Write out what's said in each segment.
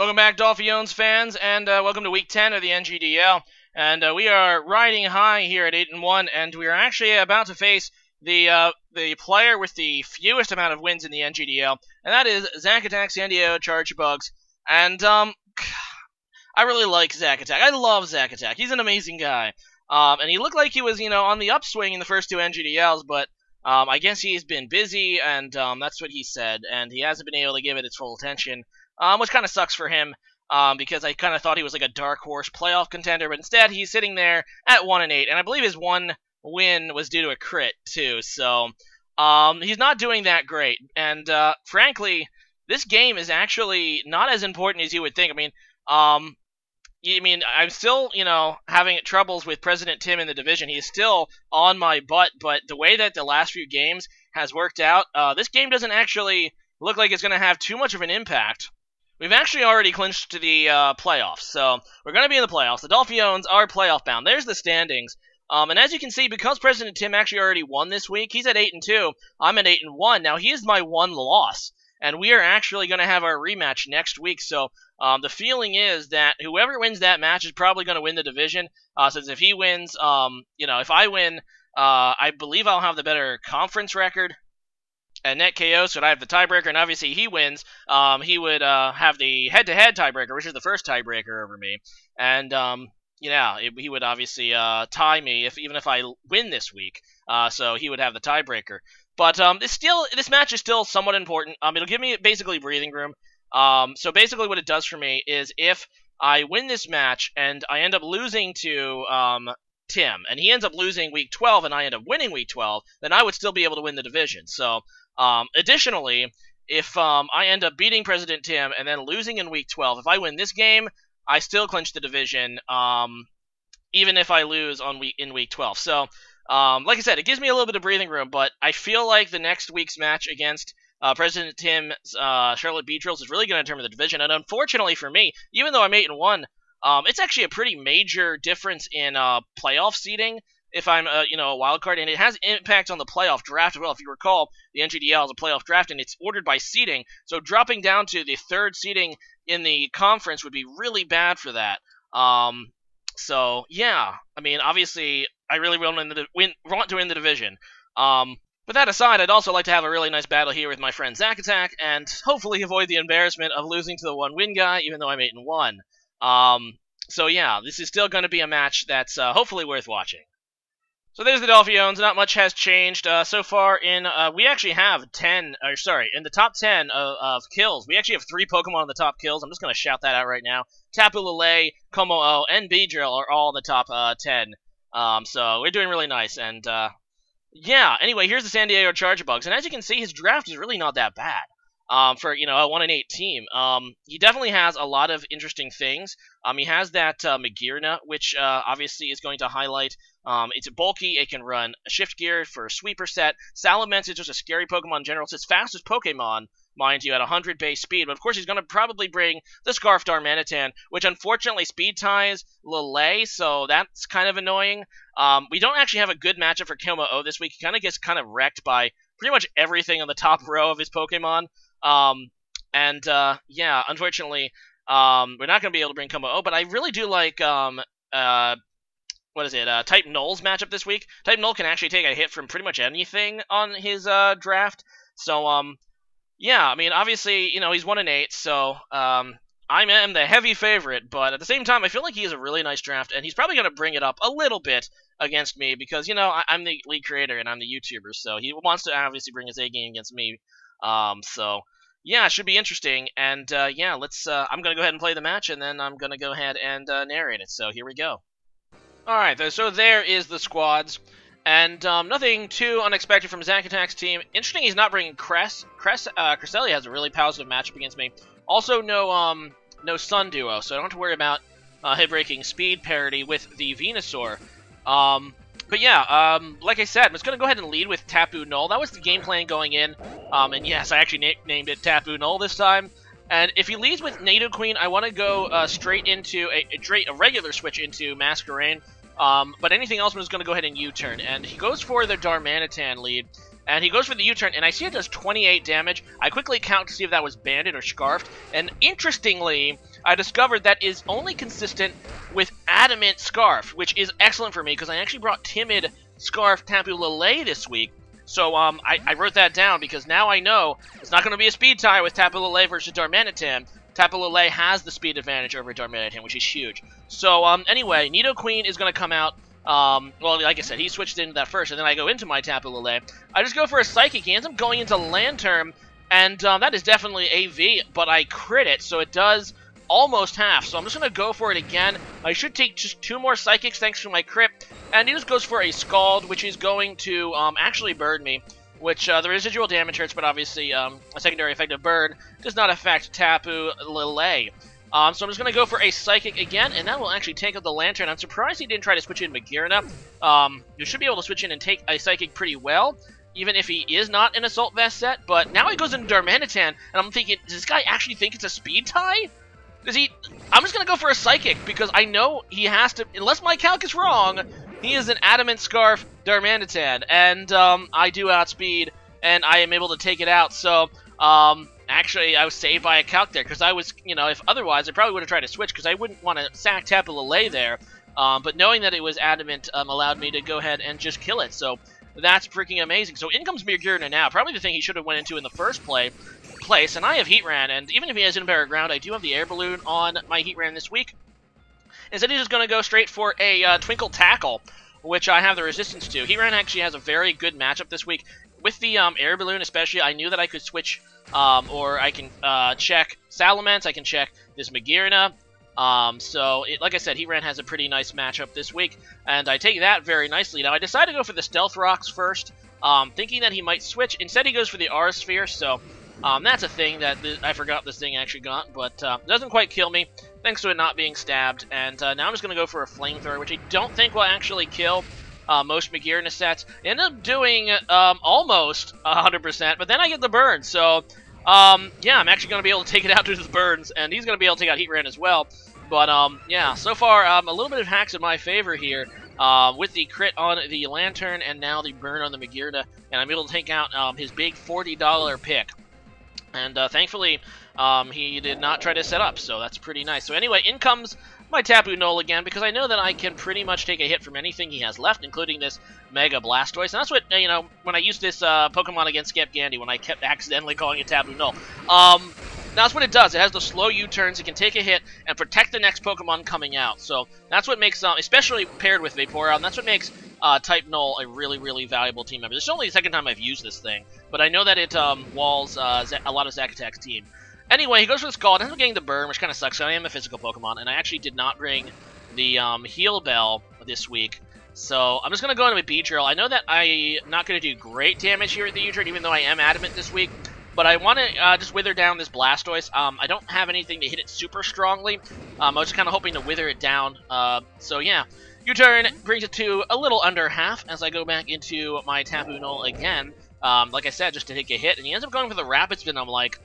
Welcome back, Dolphiones fans, and welcome to Week 10 of the NGDL. And we are riding high here at 8-1, and we are actually about to face the player with the fewest amount of wins in the NGDL, and that is Zack Attack San Diego Chargabugs. And I really like Zack Attack. I love Zack Attack. He's an amazing guy. And he looked like he was, on the upswing in the first two NGDLs, but I guess he's been busy, and that's what he said, and he hasn't been able to give it its full attention, which kind of sucks for him, because I kind of thought he was like a dark horse playoff contender, but instead he's sitting there at 1-8, and I believe his one win was due to a crit, too, so he's not doing that great, and frankly, this game is actually not as important as you would think. I'm still, having troubles with President Tim in the division. He's still on my butt, but the way that the last few games has worked out, this game doesn't actually look like it's going to have too much of an impact. We've actually already clinched to the playoffs, so we're going to be in the playoffs. The Dolphiones are playoff bound. There's the standings. And as you can see, because President Tim actually already won this week, he's at 8-2. I'm at 8-1. Now, he is my one loss, and we are actually going to have our rematch next week, so the feeling is that whoever wins that match is probably going to win the division, since if he wins, if I win, I believe I'll have the better conference record and net KO, so I have the tiebreaker, and obviously he wins, he would have the head-to-head tiebreaker, which is the first tiebreaker over me, and he would obviously tie me even if I win this week, so he would have the tiebreaker. But this match is still somewhat important. It'll give me basically breathing room. So basically what it does for me is if I win this match and I end up losing to Tim, and he ends up losing Week 12 and I end up winning Week 12, then I would still be able to win the division. So additionally, if I end up beating President Tim and then losing in Week 12, if I win this game, I still clinch the division, even if I lose in Week 12. So like I said, it gives me a little bit of breathing room, but I feel like the next week's match against President Tim's Charlotte Beedrills is really going to determine the division, and unfortunately for me, even though I'm 8-1, it's actually a pretty major difference in playoff seeding if I'm a wild card, and it has impact on the playoff draft as well. If you recall, the NGDL is a playoff draft, and it's ordered by seeding, so dropping down to the third seeding in the conference would be really bad for that. So yeah, obviously, I really want to win the division. But that aside, I'd also like to have a really nice battle here with my friend Zack Attack, and hopefully avoid the embarrassment of losing to the one-win guy, even though I'm 8-1. So yeah, this is still going to be a match that's hopefully worth watching. So there's the Dolphiones. Not much has changed so far. We actually have in the top 10 of kills, we actually have 3 Pokemon in the top kills. I'm just going to shout that out right now. Tapu Lele, Como-O, and Beedrill are all in the top 10. So we're doing really nice, and yeah, anyway, here's the San Diego Chargabugs, and as you can see, his draft is really not that bad for, a 1-8 team. He definitely has a lot of interesting things. He has that Magirna, which obviously is going to highlight. It's bulky, it can run a Shift Gear for a sweeper set. Salamence is just a scary Pokemon in general. It's his fastest Pokemon, mind you, at 100 base speed, but of course he's going to probably bring the Scarf Darmanitan, which unfortunately speed ties Lele, so that's kind of annoying. We don't actually have a good matchup for Como-O this week. He kind of gets wrecked by pretty much everything on the top row of his Pokemon. Yeah, unfortunately, we're not going to be able to bring Como-O, but I really do like, Type Null's matchup this week. Type Null can actually take a hit from pretty much anything on his draft, so, yeah, obviously, he's 1-8, so, I am the heavy favorite, but at the same time, I feel like he has a really nice draft, and he's probably going to bring it up a little bit against me, because, I'm the lead creator, and I'm the YouTuber, so he wants to obviously bring his A game against me, so, yeah, it should be interesting, and, yeah, I'm going to go ahead and play the match, and then I'm going to go ahead and narrate it, so here we go. Alright, so there is the squads, and nothing too unexpected from Zack Attack's team. Interesting he's not bringing Cress. Cresselia has a really positive matchup against me. Also, no Sun Duo, so I don't have to worry about hit-breaking speed parity with the Venusaur. But yeah, like I said, I'm just going to go ahead and lead with Tapu Null. That was the game plan going in, and yes, I actually named it Tapu Null this time. And if he leads with Nidoqueen, I want to go straight into a regular switch into Masquerain. But anything else, I'm just going to go ahead and U-turn. And he goes for the Darmanitan lead. and he goes for the U-turn, and I see it does 28 damage. I quickly count to see if that was banded or scarfed, and interestingly, I discovered that is only consistent with adamant scarf, which is excellent for me, because I actually brought timid scarf Tapu Lele this week. So I wrote that down, because now I know it's not going to be a speed tie with Tapu Lele versus Darmanitan. Tapu Lele has the speed advantage over Darmanitan, which is huge. So anyway, Nidoqueen is going to come out. Well, like I said, he switched into that first, and then I go into my Tapu Lele. I just go for a Psychic. He ends up going into Lantern, and that is definitely AV, but I crit it, so it does almost half. So I'm just going to go for it again. I should take just 2 more Psychics thanks to my crit, and he just goes for a Scald, which is going to actually burn me, which the residual damage hurts, but obviously a secondary effect of burn does not affect Tapu Lele. So I'm just going to go for a Psychic again, and that will actually take out the Lantern. I'm surprised he didn't try to switch in Magearna. You should be able to switch in and take a Psychic pretty well, even if he is not an Assault Vest set. But now he goes into Darmanitan, and I'm thinking, does this guy actually think it's a speed tie? Does he? I'm just going to go for a Psychic, because I know he has to, unless my calc is wrong, he is an Adamant Scarf Darmanitan, and I do outspeed, and I am able to take it out. So, actually, I was saved by a calc there, because I was, if otherwise, I probably would have tried to switch, because I wouldn't want to sack Tapu Lele there. But knowing that it was Adamant allowed me to go ahead and just kill it, so that's freaking amazing. So in comes Magearna now, probably the thing he should have went into in the first place, and I have Heatran, and even if he has Impair Ground, I do have the Air Balloon on my Heatran this week. Instead, he's just going to go straight for a Twinkle Tackle, which I have the resistance to. Heatran actually has a very good matchup this week. With the Air Balloon especially, I knew that I could switch, or I can check Salamence, I can check this Magearna. Like I said, Heatran has a pretty nice matchup this week, and I take that very nicely. Now, I decided to go for the Stealth Rocks first, thinking that he might switch. Instead, he goes for the Aura Sphere, so that's a thing that I forgot this thing actually got, but doesn't quite kill me, thanks to it not being stabbed. And now I'm just going to go for a Flamethrower, which I don't think will actually kill most Magearna sets. End up doing almost 100%, but then I get the burn, so yeah, I'm actually going to be able to take it out due to the burns, and he's going to be able to take out Heatran as well. But yeah, so far a little bit of hacks in my favor here, with the crit on the Lantern and now the burn on the Magearna, and I'm able to take out his big $40 pick. And thankfully, he did not try to set up, so that's pretty nice. So anyway, in comes my Tapu Null again, because I know that I can pretty much take a hit from anything he has left, including this Mega Blastoise. And that's what, when I used this Pokemon against Scep Gandy, when I kept accidentally calling it Tapu Null. That's what it does. It has the slow U-turns. It can take a hit and protect the next Pokemon coming out. So that's what makes, especially paired with Vaporeon, that's what makes Type Null a really, really valuable team member. This is only the second time I've used this thing, but I know that it walls a lot of Zack Attack's team. Anyway, he goes for the Scald, ends up getting the burn, which kind of sucks. I am a physical Pokemon, and I actually did not bring the Heal Bell this week. So I'm just going to go into my Beedrill. I know that I'm not going to do great damage here at the U-turn, even though I am adamant this week. But I want to just wither down this Blastoise. I don't have anything to hit it super strongly. I was just kind of hoping to wither it down. So yeah, U-turn brings it to a little under half as I go back into my Tapu Null again. Like I said, just to take a hit. And he ends up going for the Rapid Spin. I'm like,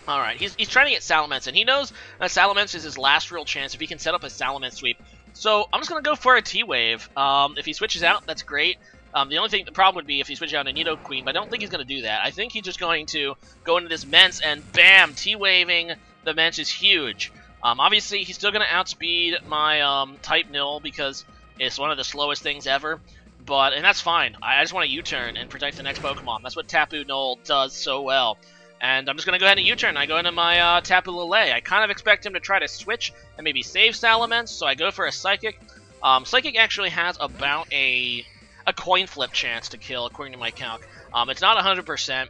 alright, he's trying to get Salamence, and he knows that Salamence is his last real chance if he can set up a Salamence sweep. So I'm just going to go for a T-Wave. If he switches out, that's great. The problem would be if he switches out a Nidoqueen, but I don't think he's going to do that. I think he's just going to go into this Mence, and bam, T-Waving the Mence is huge. Obviously, he's still going to outspeed my Type Null because it's one of the slowest things ever. And that's fine. I just want to U-turn and protect the next Pokemon. That's what Tapu Null does so well. And I'm just going to go ahead and U-turn. I go into my Tapu Lele. I kind of expect him to try to switch and maybe save Salamence, so I go for a Psychic. Psychic actually has about a coin flip chance to kill, according to my calc. It's not 100%,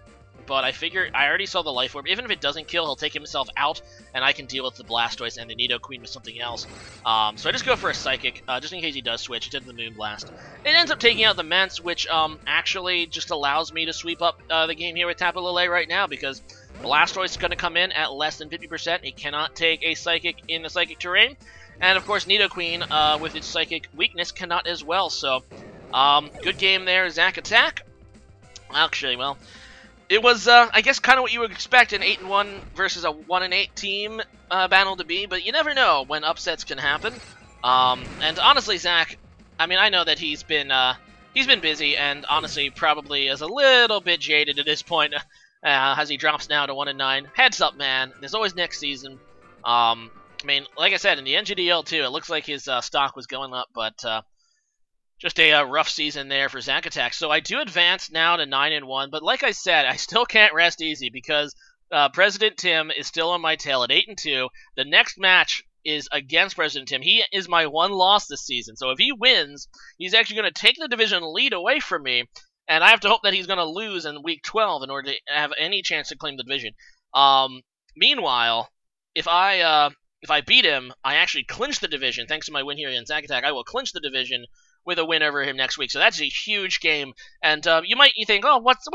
but I figure I already saw the Life Orb. Even if it doesn't kill, he'll take himself out, and I can deal with the Blastoise and the Nidoqueen with something else. So I just go for a Psychic, just in case he does switch. It did the Moonblast. It ends up taking out the Mence, which actually just allows me to sweep up the game here with Tapu Lele right now, because Blastoise is going to come in at less than 50%. It cannot take a Psychic in the Psychic terrain. And, of course, Nidoqueen, with its Psychic weakness, cannot as well. So, good game there, Zack Attack. Actually, well, it was, I guess, kind of what you would expect an 8-1 versus a 1-8 team battle to be, but you never know when upsets can happen. And honestly, Zack, I mean, I know that he's been he's been busy, and honestly, probably is a little bit jaded at this point, as he drops now to 1-9. Heads up, man. There's always next season. I mean, like I said, in the NGDL too, it looks like his stock was going up, but just a rough season there for Zack Attack. So I do advance now to 9-1, but like I said, I still can't rest easy because President Tim is still on my tail at 8-2. The next match is against President Tim. He is my one loss this season. So if he wins, he's actually going to take the division lead away from me, and I have to hope that he's going to lose in week 12 in order to have any chance to claim the division. Meanwhile, if I beat him, I actually clinch the division. Thanks to my win here against Zack Attack, I will clinch the division with a win over him next week. So that's a huge game. And you think, oh, what's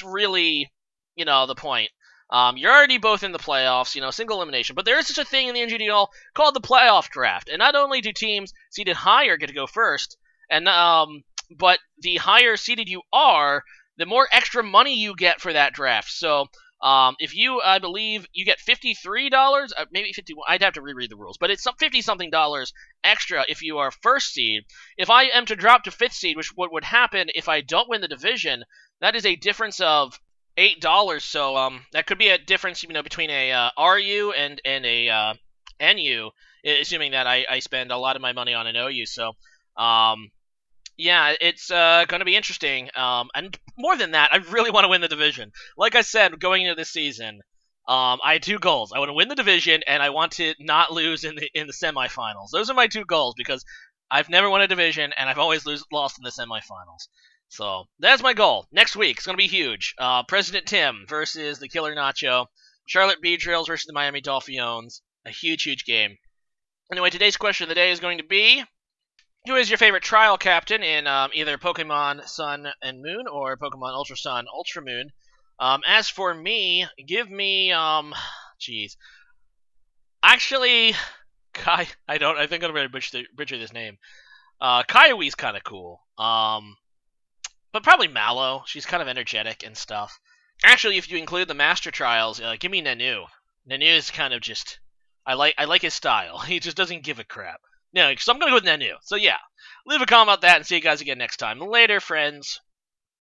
really, the point? You're already both in the playoffs, single elimination. But there is such a thing in the NGDL called the playoff draft. And not only do teams seeded higher get to go first, and but the higher seeded you are, the more extra money you get for that draft. So if you, I believe, you get $53, maybe 51. I'd have to reread the rules, but it's $50-something extra if you are first seed. If I am to drop to 5th seed, which what would happen if I don't win the division, that is a difference of $8. So that could be a difference, between a RU and a NU, assuming that I spend a lot of my money on an OU. So yeah, it's going to be interesting. And more than that, I really want to win the division. Like I said, going into this season, I had 2 goals. I want to win the division, and I want to not lose in the semifinals. Those are my 2 goals, because I've never won a division, and I've always lost in the semifinals. So that's my goal. Next week, it's going to be huge. President Tim versus TheKillerNacho. Charlotte Beedrills versus the Miami Dolphiones. A huge, huge game. Anyway, today's question of the day is going to be, who is your favorite trial captain in either Pokemon Sun and Moon or Pokemon Ultra Sun, Ultra Moon? As for me, give me, actually, I think I'm going to butcher this name. Kaiwi's kind of cool. But probably Mallow. She's kind of energetic and stuff. Actually, if you include the Master Trials, give me Nanu. Nanu is kind of just, I like his style. He just doesn't give a crap. No, so I'm going to go with Nanu. So yeah, leave a comment about that and see you guys again next time. Later, friends.